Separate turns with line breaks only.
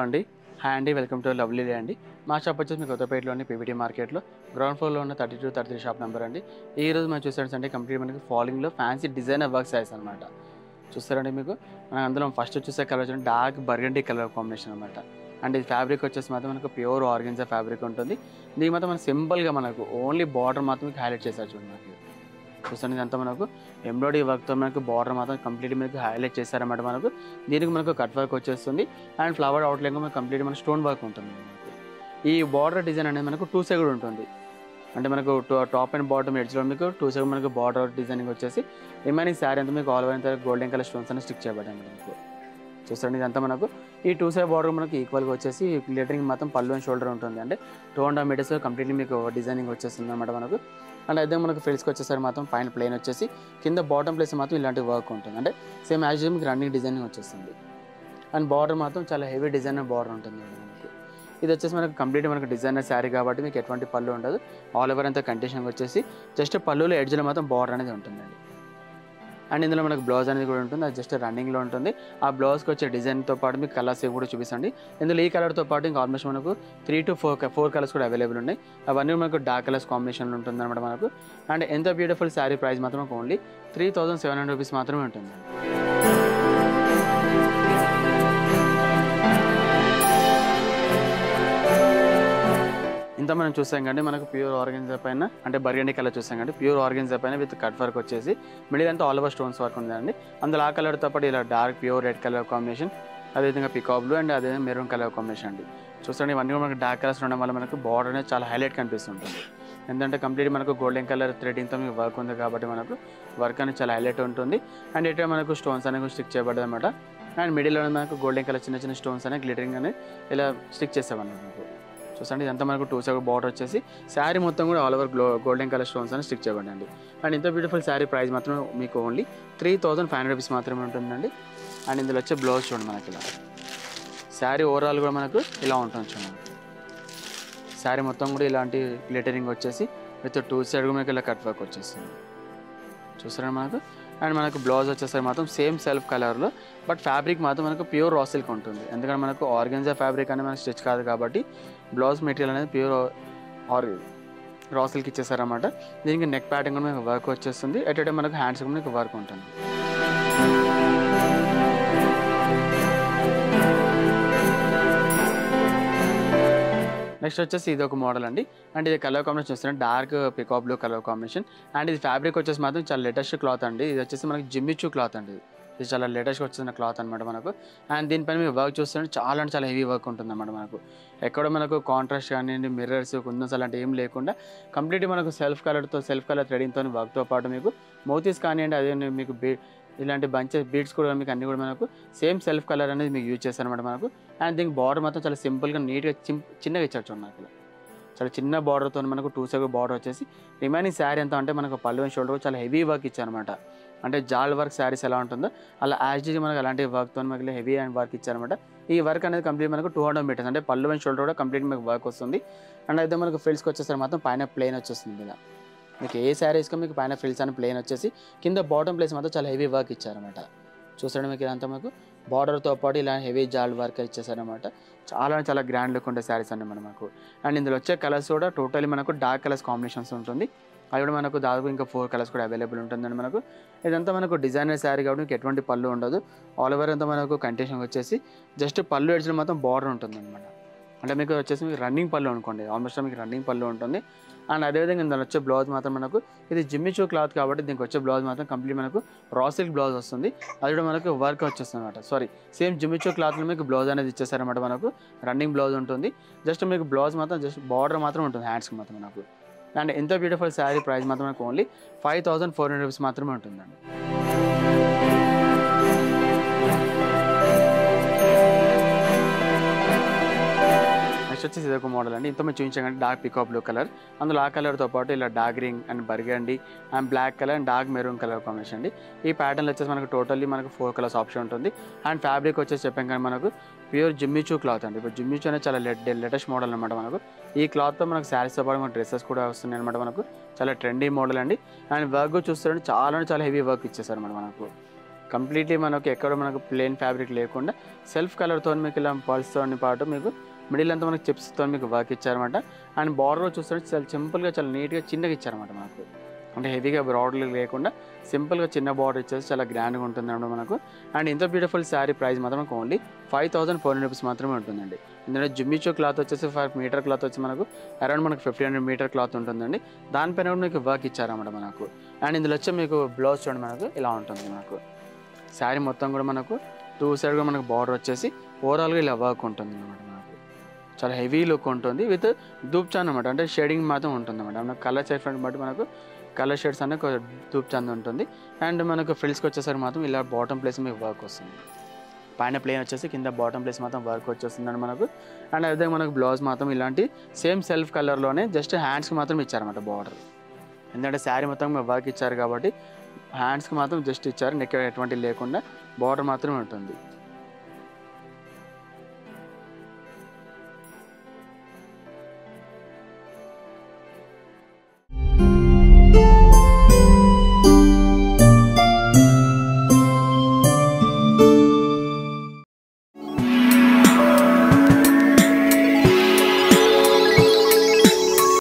అండి. హాయ్ అండి. Welcome to lovely day అండి. మా షాప్ వచ్చేసి మీకు కొత్తపేటలోని పీవీటీ మార్కెట్లో గ్రౌండ్ ఫ్లోర్లో ఉన్న 32, 33 షాప్ నెంబర్ అండి. ఈరోజు మనం చూసారంటే కంప్లీట్ మనకి ఫాలింగ్లో ఫ్యాన్సీ డిజైనర్ వర్క్ సారీస్ అనమాట. చూస్తారండి మీకు మనం అందులో ఫస్ట్ చూసే కలర్ వచ్చి డార్క్ బర్గండీ కలర్ కాంబినేషన్ అనమాట. అండ్ ఇది ఫ్యాబ్రిక్ వచ్చేసి మాత్రం మనకు ప్యూర్ ఆర్గెన్జా ఫ్యాబ్రిక్ ఉంటుంది. దీని మాత్రం మనకు సింపుల్గా మనకు ఓన్లీ బార్డర్ మాత్రం హైలైట్ చేశారు చూడండి. మనకి చూస్తాను ఇదంతా మనకు ఎంబ్రాయిడరీ వర్క్తో మనకు బార్డర్ మాత్రం కంప్లీట్ మీకు హైలైట్ చేశారన్నమాట. మనకు దీనికి మనకు కట్ వర్క్ వచ్చేస్తుంది అండ్ ఫ్లవర్ అవుట్లైన్ మనకు కంప్లీట్ మన స్టోన్ వర్క్ ఉంటుంది. ఈ బార్డర్ డిజైన్ అనేది మనకు 2 సైడ్ ఉంటుంది. అంటే మనకు టాప్ అండ్ బాటమ్ ఎడ్జ్లో మీకు 2 సైడ్ మనకు బార్డర్ డిజైనింగ్ వచ్చేసి రిమైనింగ్ శారీ అంతా మీకు ఆల్ ఓవర్ అంతా గోల్డెన్ కలర్ స్టోన్స్ అని స్టిక్ చేయబడ్డాయి మనకు. చూస్తాండి ఇదంతా మనకు ఈ 2 సైడ్ బార్డర్ మనకు ఈక్వల్గా వచ్చేసి గ్లిటరింగ్ మొత్తం పళ్ళు అండ్ షోల్డర్ ఉంటుంది. అంటే 2.5 మీటర్స్ కంప్లీట్లీ మీకు డిజైనింగ్ వచ్చేస్తుంది అనమాట మనకు. అండ్ అదే మనకు ఫ్రిల్స్కి వచ్చేసరికి మాత్రం పైన ప్లెయిన్ వచ్చేసి కింద బాటమ్ ప్లేస్ మాత్రం ఇలాంటి వర్క్ ఉంటుంది. అంటే సేమ్ యాజ్ మీకు రన్నింగ్ డిజైనింగ్ వచ్చేస్తుంది. అండ్ బార్డర్ మాత్రం చాలా హెవీ డిజైనర్ బార్డర్ ఉంటుంది మనకు. ఇది వచ్చేసి మనకు కంప్లీట్ మనకు డిజైనర్ శారీ కాబట్టి మీకు ఎటువంటి పళ్ళు ఉండదు. ఆల్ ఓవర్ అంతా కంటిన్యూషన్ వచ్చేసి జస్ట్ పళ్ళులో ఎడ్జ్లో మాత్రం బార్డర్ అనేది ఉంటుందండి. అండ్ ఇందులో మనకు బ్లౌజ్ అనేది కూడా ఉంటుంది. అది జస్ట్ రన్నింగ్లో ఉంటుంది. ఆ బ్లౌజ్కి వచ్చే డిజైన్తో పాటు మీకు కలర్స్ కూడా చూపిస్తుంది. ఇందులో ఈ కలర్తో పాటు ఇంకా ఆల్మోస్ట్ మనకు 3 to 4 కలర్స్ కూడా అవైలబుల్ ఉన్నాయి. అవన్నీ మనకు డార్క్ కలర్స్ కాంబినేషన్లో ఉంటుంది అనమాట మనకు. అండ్ ఎంత బ్యూటిఫుల్ శారీ ప్రైస్ మాత్రం ఓన్లీ 3700 రూపీస్ మాత్రమే ఉంటుంది. ఇంత మనం చూసాం కండి మనకు ప్యూర్ ఆర్గెన్జా పైన అంటే బర్గండీ కలర్ చూసాం కండి. ప్యూర్ ఆర్గెన్జా పైన విత్ కట్ వర్క్ వచ్చేసి మిడిల్ అంతా ఆల్ ఓవర్ స్టోన్స్ వర్క్ ఉందండి. అందులో ఆ కలర్తో పాటు ఇలా dark pure red colour combination, అదేవిధంగా పికాక్ బ్లూ అండ్ అదే మెరూన్ కలర్ కాంబినేషన్ అండి. చూడండి ఇవన్నీ మనకు డార్క్ కలర్స్ ఉండడం వల్ల మనకు బార్డర్ అనేది చాలా హైలైట్ కనిపిస్తుంటుంది. ఎందుకంటే కంప్లీట్ మనకు గోల్డెన్ కలర్ థ్రెడింగ్తో మీకు వర్క్ ఉంది కాబట్టి మనకు వర్క్ అనేది చాలా హైలైట్ ఉంటుంది. అండ్ ఇటు మనకు స్టోన్స్ అనేవి స్టిక్ చేయబడ్డది అనమాట. అండ్ మిడిల్లో మనకు గోల్డెన్ కలర్ చిన్న చిన్న స్టోన్స్ అనేవి గ్లిటరింగ్ అనేది ఇలా స్టిక్ చేసామన్నమాట మనకు. చూసండి ఇదంతా మనకు 2 సైడ్ బార్డర్ వచ్చేసి శారీ మొత్తం కూడా all over golden colour stones అని స్టిక్ చేయబడండి. అండ్ ఇంత బ్యూటిఫుల్ శారీ ప్రైస్ మాత్రం మీకు ఓన్లీ 3500 రూపీస్ మాత్రమే ఉంటుందండి. అండ్ ఇందులో వచ్చే బ్లౌజ్ చూడండి మనకి ఇలా శారీ ఓవరాల్ కూడా మనకు ఇలా ఉంటుంది చూడండి. శారీ మొత్తం కూడా ఇలాంటి గ్లిటరింగ్ వచ్చేసి విత్ 2 సైడ్ కూడా మనకి ఇలా కట్ వర్క్ వచ్చేస్తుంది. చూస్తారండి మనకు. అండ్ మనకు బ్లౌజ్ వచ్చేసరికి మాత్రం సేమ్ సెల్ఫ్ కలర్లో బట్ ఫ్యాబ్రిక్ మాత్రం మనకు ప్యూర్ రా సిల్క్ ఉంటుంది. ఎందుకంటే మనకు ఆర్గెన్జా ఫ్యాబ్రిక్ అనేది మనకు స్టిచ్ కాదు కాబట్టి బ్లౌజ్ మెటీరియల్ అనేది ప్యూర్ రా సిల్క్ ఇచ్చేసారన్నమాట. దీనికి నెక్ ప్యాటర్న్ కూడా మనకు వర్క్ వచ్చేస్తుంది. ఎట్ టైం మనకు హ్యాండ్స్ కూడా మనకు వర్క్ ఉంటుంది. నెక్స్ట్ వచ్చేసి ఇది ఒక మోడల్ అండి. అండ్ ఇది కలర్ కాంబినేషన్ చూస్తున్నాం dark peacock blue colour combination. And ఇది ఫ్యాబ్రిక్ వచ్చేసి మాత్రం చాలా లేటెస్ట్ క్లాత్ అండి. ఇది వచ్చేసి మనకి జిమ్మిచూ క్లాత్ అండి. ఇది చాలా లేటెస్ట్గా వచ్చిన క్లాత్ అనమాట మనకు. అండ్ దీనిపైన మీరు వర్క్ చూస్తుంటే చాలా అంటే చాలా హెవీ వర్క్ ఉంటుంది అనమాట మనకు. ఎక్కడ మనకు కాంట్రాస్ట్ కానివ్వండి మిర్రర్స్ కుందన్స్ అలాంటి ఏం లేకుండా కంప్లీట్ మనకు సెల్ఫ్ కలర్ థ్రెడింగ్తో వర్క్తో పాటు మీకు మోతీస్ కానివ్వండి అదే మీకు ఇలాంటి బంచెస్ బీడ్స్ కూడా మీకు అన్నీ కూడా మనకు సేమ్ సెల్ఫ్ కలర్ అనేది మీకు యూజ్ చేస్తారనమాట మనకు. అండ్ దీనికి బార్డర్ మాత్రం చాలా సింపుల్గా నీట్గా చిన్నగా ఇచ్చారు మనకు. చాలా చిన్న బార్డర్తో మనకు 2 సైడ్ బార్డర్ వచ్చేసి రిమైనింగ్ శారీ ఎంత అంటే మనకు పళ్ళు అండ్ షోల్డర్ చాలా హెవీ వర్క్ ఇచ్చారనమాట. అంటే జాల్ వర్క్ శారీస్ ఎలా ఉంటుందో అలా యాజ్ మనకు అలాంటి వర్క్తో మనకి హెవీ అండ్ వర్క్ ఇచ్చారనమాట. ఈ వర్క్ అనేది కంప్లీట్ మనకు 200 మీటర్స్ అంటే పళ్ళు అండ్ షోల్డర్ కూడా కంప్లీట్ మీకు వర్క్ వస్తుంది. అండ్ అయితే మనకు ఫ్రిల్స్కి వచ్చేసరికి మాత్రం పైన ప్లెయిన్ వచ్చేస్తుంది. ఇలా మీకు ఏ శారీస్కో మీకు పైన ఫ్రిల్స్ అని ప్లెయిన్ వచ్చేసి కింద బాటమ్ ప్లేస్ మాత్రం చాలా హెవీ వర్క్ ఇచ్చారనమాట. చూసాడు మీకు ఇదంతా మనకు బార్డర్తో పాటు ఇలా హెవీ జాల్ వర్క్ ఇచ్చేసారనమాట. చాలా గ్రాండ్ లుక్ ఉండే శారీస్ అండి మనకు. అండ్ ఇందులో వచ్చే కలర్స్ కూడా టోటల్లీ మనకు డార్క్ కలర్స్ కాంబినేషన్స్ ఉంటుంది. అవి కూడా మనకు దాదాపు ఇంకా 4 కలర్స్ కూడా అవైలబుల్ ఉంటుందండి మనకు. ఇదంతా మనకు డిజైనర్ శారీ కాబట్టి మీకు ఎటువంటి పళ్ళు ఉండదు. ఆల్ ఓవర్ అంతా మనకు కంటిన్యూషన్ వచ్చేసి జస్ట్ పళ్ళు ఎడ్జ్లో మాత్రం బార్డర్ ఉంటుంది అనమాట. అంటే మీకు వచ్చేసి మీకు రన్నింగ్ పళ్ళు అనుకోండి ఆల్మోస్ట్ మీకు రన్నింగ్ పళ్ళు ఉంటుంది. అండ్ అదేవిధంగా ఇందులో వచ్చే బ్లౌజ్ మాత్రం మనకు ఇది జిమ్మిచూ క్లాత్ కాబట్టి దీనికి వచ్చే బ్లౌజ్ మాత్రం కంప్లీట్ మనకు రా సిల్క్ బ్లౌజ్ వస్తుంది. అది కూడా మనకు వర్క్ వచ్చేస్తుంది అనమాట. సేమ్ జిమ్మిచూ క్లాత్లో మీకు బ్లౌజ్ అనేది ఇచ్చేసారనమాట మనకు. రన్నింగ్ బ్లౌజ్ ఉంటుంది. జస్ట్ మీకు బ్లౌజ్ మాత్రం జస్ట్ బార్డర్ మాత్రం ఉంటుంది హ్యాండ్స్కి మాత్రం మనకు. అండ్ ఎంత బ్యూటిఫుల్ శారీ ప్రైస్ మాత్రం మనకు ఓన్లీ 5400 రూపీస్ మాత్రమే ఉంటుందండి. నెక్స్ట్ వచ్చేసి ఇది ఒక మోడల్ అండి. ఇంత మేము చూపించాం డార్క్ పికాక్ బ్లూ కలర్. అందులో ఆ కలర్తో పాటు ఇలా dark green and burgundy and black colour and dark maroon colour combination అండి. ఈ ప్యాటర్న్లో వచ్చేసి మనకు టోటల్లీ మనకు 4 కలర్స్ ఆప్షన్ ఉంటుంది. అండ్ ఫ్యాబ్రిక్ వచ్చేసి చెప్పాం కానీ మనకు ప్యూర్ జిమ్మిచూ క్లాత్ అండి. ఇప్పుడు జిమ్మిచూ అనేది చాలా లేటెస్ట్ మోడల్ అనమాట మనకు. ఈ క్లాత్తో మనకు శారీస్తో పాటు మనకు డ్రెస్సెస్ కూడా వస్తున్నాయి అనమాట మనకు. చాలా ట్రెండీ మోడల్ అండి. అండ్ వర్క్ చూస్తుంటే చాలా హెవీ వర్క్ ఇచ్చేసారు అనమాట మనకు. కంప్లీట్లీ మనకు ఎక్కడ మనకు ప్లెయిన్ ఫ్యాబ్రిక్ లేకుండా సెల్ఫ్ కలర్తో మీకు ఇలా పల్స్తో పాటు మీకు మిడిల్ అంతా మనకు చిప్స్తో మీకు వర్క్ ఇచ్చారన్నమాట. అండ్ బార్డర్ చూస్తుంటే చాలా సింపుల్గా చాలా నీట్గా చిన్నగా ఇచ్చారన్నమాట మనకు. అంటే హెవీగా బ్రాడ్లు లేకుండా సింపుల్గా చిన్న బార్డర్ ఇచ్చేసి చాలా గ్రాండ్గా ఉంటుంది అన్నమాట మనకు. అండ్ ఇంత బ్యూటిఫుల్ శారీ ప్రైస్ మాత్రం మనకు ఓన్లీ 5400 రూపీస్ మాత్రమే ఉంటుందండి. ఇందులో జిమ్మిచూ క్లాత్ వచ్చేసి 5 మీటర్ క్లాత్ వచ్చి మనకు అరౌండ్ మనకు 1500 మీటర్ క్లాత్ ఉంటుందండి. దానిపైన కూడా మీకు వర్క్ ఇచ్చారన్నమాట మనకు. అండ్ ఇందులో వచ్చి మీకు బ్లౌజ్ చూడండి మనకు ఇలా ఉంటుంది మనకు. శారీ మొత్తం కూడా మనకు 2 సైడ్ కూడా మనకు బార్డర్ వచ్చేసి ఓవరాల్గా ఇలా వర్క్ ఉంటుంది అన్నమాట మనకు. చాలా హెవీ లుక్ ఉంటుంది విత్ దూప్చాన్ అనమాట. అంటే షేడింగ్ మాత్రం ఉంటుంది అన్నమాట. మనకు కలర్ షేడ్స్ బట్టి మనకు కలర్ షేడ్స్ అనేది దూప్చాన్ ఉంటుంది. అండ్ మనకు ఫ్రిల్స్కి వచ్చేసరికి మాత్రం ఇలా బాటమ్ ప్లేస్ మీకు వర్క్ వస్తుంది. పైన ప్లేన్ వచ్చేసి కింద బాటమ్ ప్లేస్ మాత్రం వర్క్ వచ్చేస్తుందండి మనకు. అండ్ అదే మనకు బ్లౌజ్ మాత్రం ఇలాంటి సేమ్ సెల్ఫ్ కలర్లోనే జస్ట్ హ్యాండ్స్కి మాత్రం ఇచ్చారన్నమాట బార్డర్. ఎందుకంటే శారీ మొత్తం వర్క్ ఇచ్చారు కాబట్టి హ్యాండ్స్కి మాత్రం జస్ట్ ఇచ్చారు. నెక్ ఎటువంటి లేకుండా బార్డర్ మాత్రమే ఉంటుంది.